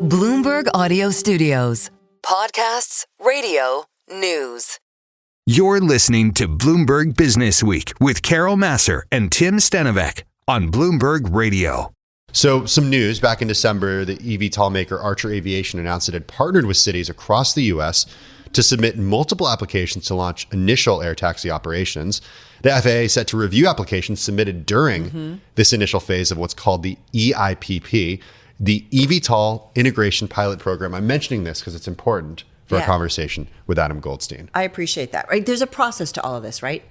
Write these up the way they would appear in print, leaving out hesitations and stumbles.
Bloomberg Audio Studios. Podcasts, radio, news. You're listening to Bloomberg Businessweek with Carol Massar and Tim Stenovec on Bloomberg Radio. So some news back in December, the eVTOL maker Archer Aviation announced it had partnered with cities across the U.S. to submit multiple applications to launch initial air taxi operations. The FAA is set to review applications submitted during this initial phase of what's called the eIPP, the eVTOL Integration Pilot Program. I'm mentioning this because it's important for a conversation with Adam Goldstein. I appreciate that, right? There's a process to all of this, right?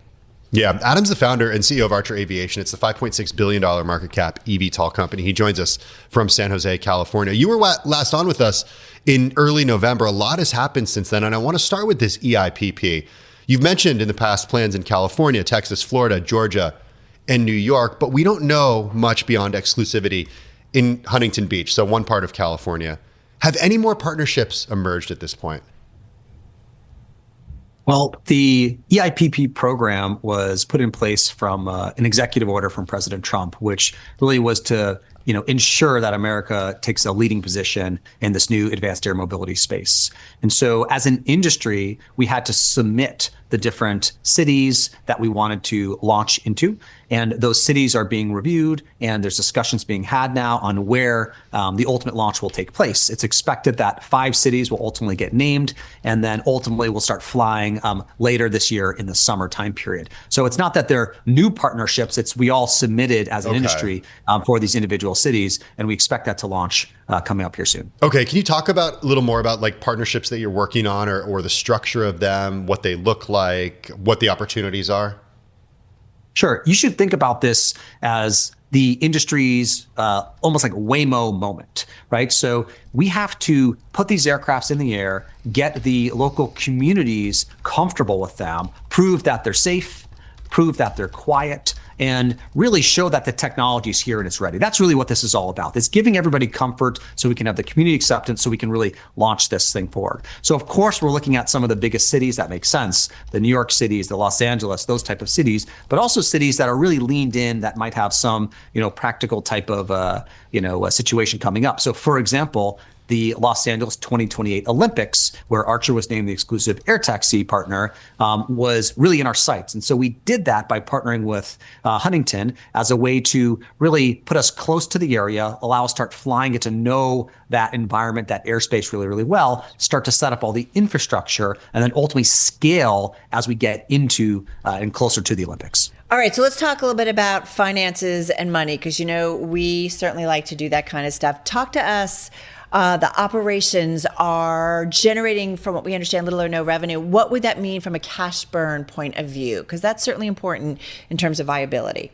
Yeah, Adam's the founder and CEO of Archer Aviation. It's the $5.6 billion market cap eVTOL company. He joins us from San Jose, California. You were last on with us in early November. A lot has happened since then, and I want to start with this eIPP. You've mentioned in the past plans in California, Texas, Florida, Georgia, and New York, but we don't know much beyond exclusivity in Huntington Beach, so one part of California. Have any more partnerships emerged at this point? Well, the eIPP program was put in place from an executive order from President Trump, which really was to ensure that America takes a leading position in this new advanced air mobility space. And so as an industry, we had to submit the different cities that we wanted to launch into. And those cities are being reviewed, and there's discussions being had now on where the ultimate launch will take place. It's expected that 5 cities will ultimately get named, and then ultimately we'll start flying later this year in the summer time period. So it's not that they're new partnerships, it's we all submitted as an industry for these individual cities, and we expect that to launch coming up here soon. Okay, can you talk about a little more about like partnerships that you're working on or the structure of them, what they look like, what the opportunities are? Sure. You should think about this as the industry's almost like Waymo moment, right? So we have to put these aircrafts in the air, get the local communities comfortable with them, prove that they're safe, prove that they're quiet, and really show that the technology is here and it's ready. That's really what this is all about. It's giving everybody comfort so we can have the community acceptance so we can really launch this thing forward. So of course, we're looking at some of the biggest cities that make sense, the New York cities, the Los Angeles, those type of cities, but also cities that are really leaned in that might have some, practical type of, a situation coming up. So for example, the Los Angeles 2028 Olympics, where Archer was named the exclusive air taxi partner, was really in our sights. And so we did that by partnering with Huntington as a way to really put us close to the area, allow us to start flying, get to know that environment, that airspace really, really well, start to set up all the infrastructure, and then ultimately scale as we get into and closer to the Olympics. All right, so let's talk a little bit about finances and money, because, we certainly like to do that kind of stuff. Talk to us. The operations are generating, from what we understand, little or no revenue. What would that mean from a cash burn point of view? Because that's certainly important in terms of viability.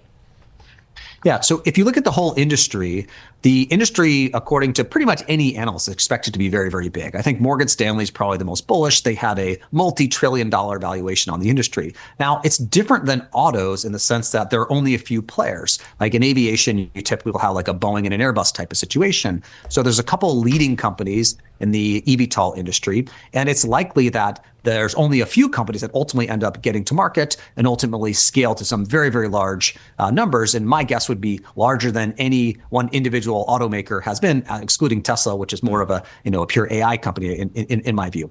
Yeah. So if you look at the whole industry, the industry, according to pretty much any analyst, is expected to be very, very big. I think Morgan Stanley is probably the most bullish. They had a multi-trillion-dollar valuation on the industry. Now, it's different than autos in the sense that there are only a few players. Like in aviation, you typically will have like a Boeing and an Airbus type of situation. So there's a couple leading companies in the eVTOL industry, and it's likely that there's only a few companies that ultimately end up getting to market and ultimately scale to some very, very large numbers. And my guess would be larger than any one individual automaker has been, excluding Tesla, which is more of a pure AI company in my view.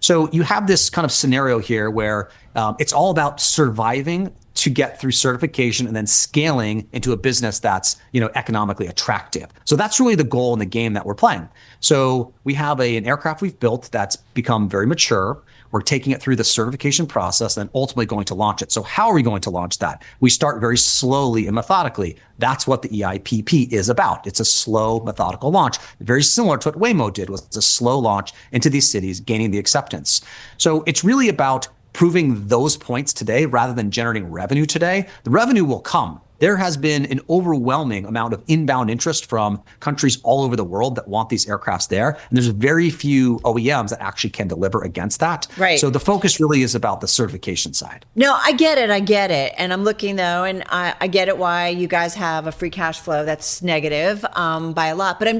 So you have this kind of scenario here where it's all about surviving to get through certification and then scaling into a business that's economically attractive. So that's really the goal in the game that we're playing. So we have an aircraft we've built that's become very mature. We're taking it through the certification process and ultimately going to launch it. So how are we going to launch that? We start very slowly and methodically. That's what the eIPP is about. It's a slow, methodical launch. Very similar to what Waymo did, was a slow launch into these cities, gaining the acceptance. So it's really about proving those points today rather than generating revenue today. The revenue will come. There has been an overwhelming amount of inbound interest from countries all over the world that want these aircrafts there. And there's very few OEMs that actually can deliver against that. Right. So the focus really is about the certification side. No, I get it. And I'm looking though, and I get it why you guys have a free cash flow that's negative by a lot. But I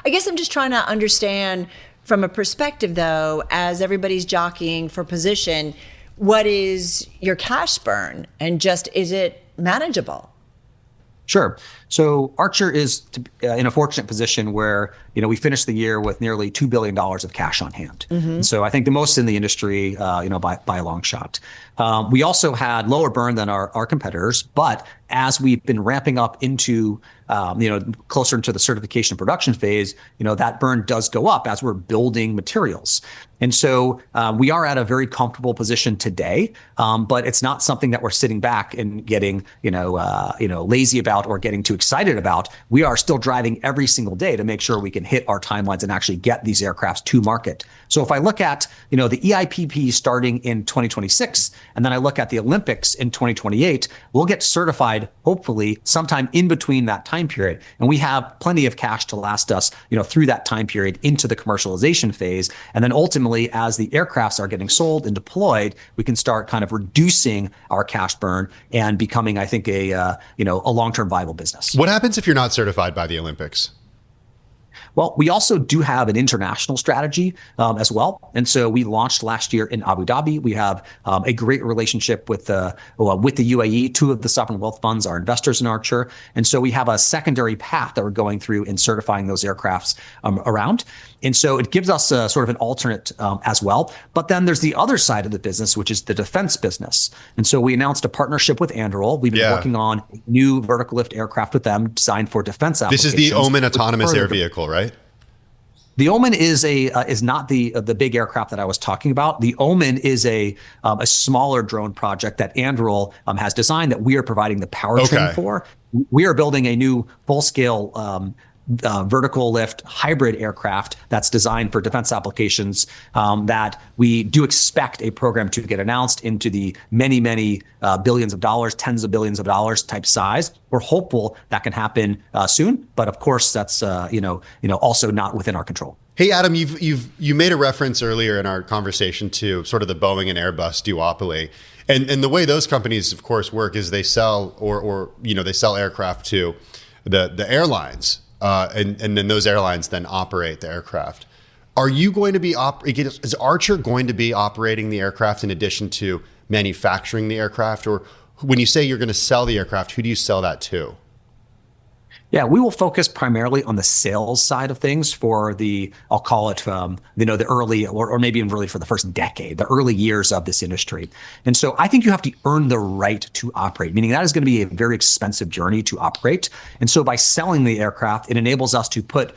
guess I'm just trying to understand from a perspective though, as everybody's jockeying for position, what is your cash burn, and just is it manageable? Sure. So Archer is in a fortunate position where, we finished the year with nearly $2 billion of cash on hand. And so I think the most in the industry, by a long shot. We also had lower burn than our competitors, but as we've been ramping up into, closer into the certification and production phase, that burn does go up as we're building materials. And so we are at a very comfortable position today, but it's not something that we're sitting back and getting, lazy about or getting too excited about. We are still driving every single day to make sure we can hit our timelines and actually get these aircrafts to market. So if I look at, the eIPP starting in 2026, and then I look at the Olympics in 2028, we'll get certified, hopefully, sometime in between that time period. And we have plenty of cash to last us, through that time period into the commercialization phase. And then ultimately, as the aircrafts are getting sold and deployed, we can start kind of reducing our cash burn and becoming, I think, a long-term viable business. What happens if you're not certified by the Olympics? Well, we also do have an international strategy as well. And so we launched last year in Abu Dhabi. We have a great relationship with the UAE. Two of the sovereign wealth funds are investors in Archer. And so we have a secondary path that we're going through in certifying those aircrafts around. And so it gives us a sort of an alternate as well. But then there's the other side of the business, which is the defense business. And so we announced a partnership with Anduril. We've been working on new vertical lift aircraft with them designed for defense applications. This is the Omen autonomous air vehicle, right? The Omen is not the big aircraft that I was talking about. The Omen is a smaller drone project that Anduril has designed that we are providing the powertrain for. We are building a new full-scale vertical lift hybrid aircraft that's designed for defense applications that we do expect a program to get announced into the many billions of dollars, tens of billions of dollars type size. We're hopeful that can happen soon, but of course that's also not within our control. Hey Adam, you made a reference earlier in our conversation to sort of the Boeing and Airbus duopoly, and the way those companies of course work is they sell or they sell aircraft to the airlines. And then those airlines then operate the aircraft. Are you going to be is Archer going to be operating the aircraft in addition to manufacturing the aircraft? Or when you say you're going to sell the aircraft, who do you sell that to? Yeah, we will focus primarily on the sales side of things for I'll call it, the early, or maybe even really for the first decade, the early years of this industry. And so I think you have to earn the right to operate, meaning that is going to be a very expensive journey to operate. And so by selling the aircraft, it enables us to put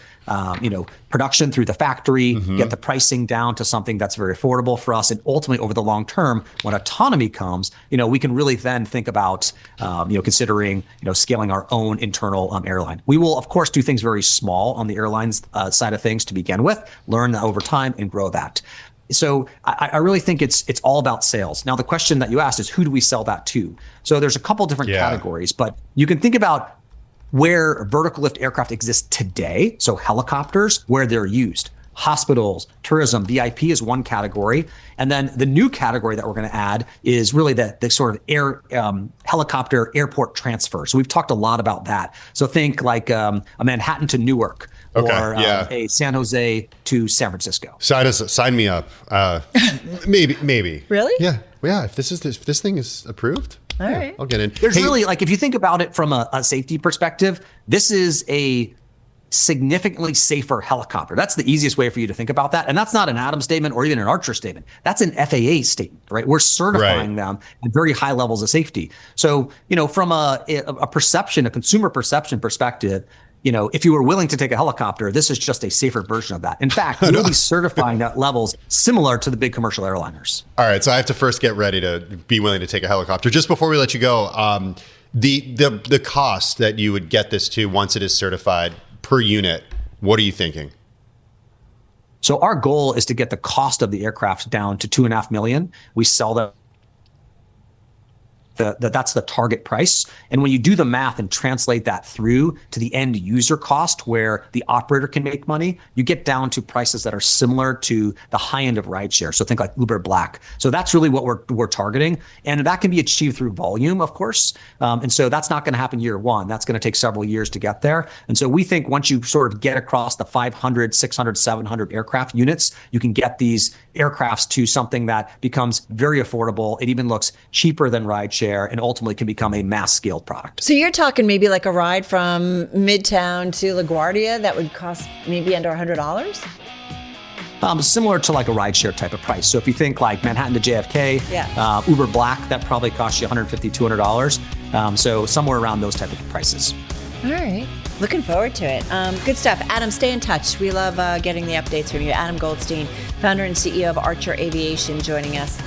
production through the factory, get the pricing down to something that's very affordable for us. And ultimately, over the long term, when autonomy comes, we can really then think about, considering, scaling our own internal airline. We will, of course, do things very small on the airlines side of things to begin with, learn that over time and grow that. So I really think it's all about sales. Now, the question that you asked is, who do we sell that to? So there's a couple different categories, but you can think about where vertical lift aircraft exist today, so helicopters, where they're used. Hospitals, tourism, VIP is one category. And then the new category that we're going to add is really the sort of helicopter airport transfer. So we've talked a lot about that. So think like a Manhattan to Newark or a San Jose to San Francisco. Sign me up. Maybe. Really? Yeah. Well, yeah. If this thing is approved. All right. I'll get in. There's really, if you think about it from a safety perspective, this is a significantly safer helicopter. That's the easiest way for you to think about that. And that's not an Adam statement or even an Archer statement. That's an FAA statement, right? We're certifying them at very high levels of safety. So, from a consumer perception perspective, if you were willing to take a helicopter, this is just a safer version of that. In fact, we'll be certifying at levels similar to the big commercial airliners. All right. So I have to first get ready to be willing to take a helicopter. Just before we let you go, the cost that you would get this to once it is certified per unit, what are you thinking? So our goal is to get the cost of the aircraft down to $2.5 million. We sell them. That's the target price. And when you do the math and translate that through to the end user cost where the operator can make money, you get down to prices that are similar to the high end of rideshare. So think like Uber Black. So that's really what we're targeting. And that can be achieved through volume, of course. And so that's not going to happen year one. That's going to take several years to get there. And so we think once you sort of get across the 500, 600, 700 aircraft units, you can get these aircrafts to something that becomes very affordable. It even looks cheaper than rideshare. share and ultimately can become a mass scaled product. So you're talking maybe like a ride from Midtown to LaGuardia that would cost maybe under $100? Similar to like a rideshare type of price. So if you think like Manhattan to JFK, Yeah. Uber Black, that probably costs you $150, $200. So somewhere around those type of prices. All right. Looking forward to it. Good stuff. Adam, stay in touch. We love getting the updates from you. Adam Goldstein, founder and CEO of Archer Aviation, joining us.